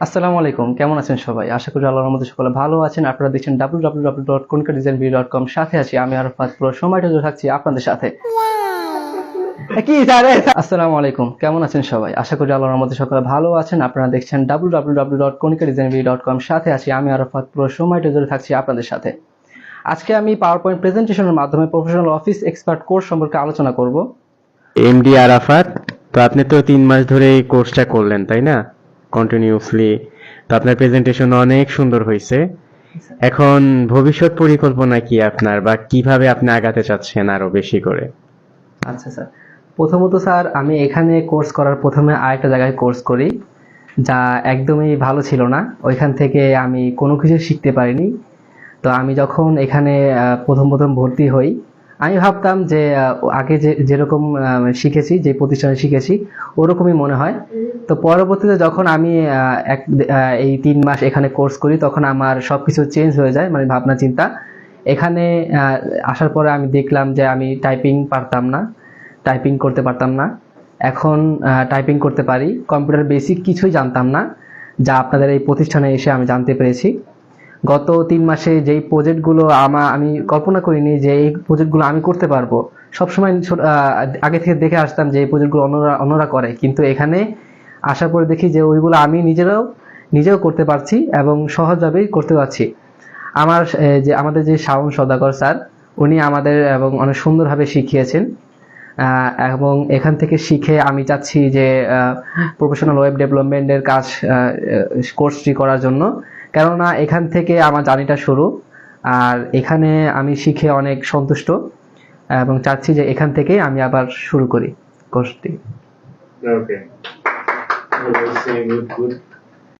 আসসালামু আলাইকুম, কেমন আছেন সবাই? আশা করি আল্লাহর রহমতে সকলে ভালো আছেন। আপনারা দেখছেন www.konkadesignvideo.com। সাথে আছি আমি আরাফাত। পুরো সময়টা জুড়ে থাকছি আপনাদের সাথে। কি স্যার? আসসালামু আলাইকুম, কেমন আছেন সবাই? আশা করি আল্লাহর রহমতে সকলে ভালো আছেন। আপনারা দেখছেন www.konkadesignvideo.com। সাথে আছি আমি আরাফাত। পুরো সময়টা জুড়ে থাকছি আপনাদের সাথে। আজকে আমি পাওয়ার পয়েন্ট প্রেজেন্টেশনের মাধ্যমে প্রফেশনাল অফিস এক্সপার্ট কোর্স সম্পর্কে আলোচনা করব। এমডি আরাফাত, তো আপনি তো 3 মাস ধরে এই কোর্সটা করলেন তাই না, কন্টিনিউসলি? তো আপনার প্রেজেন্টেশন অনেক সুন্দর হয়েছে। এখন ভবিষ্যৎ পরিকল্পনা কি আপনার, বা কিভাবে আপনি আগাতে চাচ্ছেন আরো বেশি করে? আচ্ছা স্যার, প্রথমত স্যার আমি এখানে কোর্স করার প্রথমে আরেকটা জায়গায় কোর্স করি, যা একদমই ভালো ছিল না। ওইখান থেকে আমি কোনো কিছু শিখতে পারিনি। তো আমি যখন এখানে প্রথম ভর্তি হই, আমি ভাবতাম যে আগে যেরকম শিখেছি, যে প্রতিষ্ঠানে শিখেছি ওরকমই মনে হয়। তো পরবর্তীতে যখন আমি এই 3 মাস এখানে কোর্স করি, তখন আমার সব কিছু চেঞ্জ হয়ে যায়, মানে ভাবনা চিন্তা। এখানে আসার পরে আমি দেখলাম যে আমি টাইপিং করতে পারতাম না। এখন টাইপিং করতে পারি। কম্পিউটার বেসিক কিছুই জানতাম না, যা আপনাদের এই প্রতিষ্ঠানে এসে আমি জানতে পেরেছি। গত 3 মাসে যেই প্রজেক্টগুলো আমি কল্পনা করিনি যে এই প্রজেক্টগুলো আমি করতে পারবো। সবসময় আগে থেকে দেখে আসতাম যে এই প্রজেক্টগুলো অন্যরা করে, কিন্তু এখানে আসার পরে দেখি যে ওইগুলো আমি নিজেও করতে পারছি এবং সহজভাবেই করতে পারছি। আমাদের যে শাওন সওদাগর স্যার, উনি আমাদের এবং অনেক সুন্দরভাবে শিখিয়েছেন। এবং এখান থেকে শিখে আমি চাচ্ছি যে প্রফেশনাল ওয়েব ডেভেলপমেন্টের কাজ কোর্সটি করার জন্য। কেননা এখান থেকে আমার জার্নিটা শুরু, আর এখানে আমি শিখে অনেক সন্তুষ্ট এবং চাচ্ছি যে এখান থেকেই আমি আবার শুরু করি কোর্সটি। ওকে, গুড।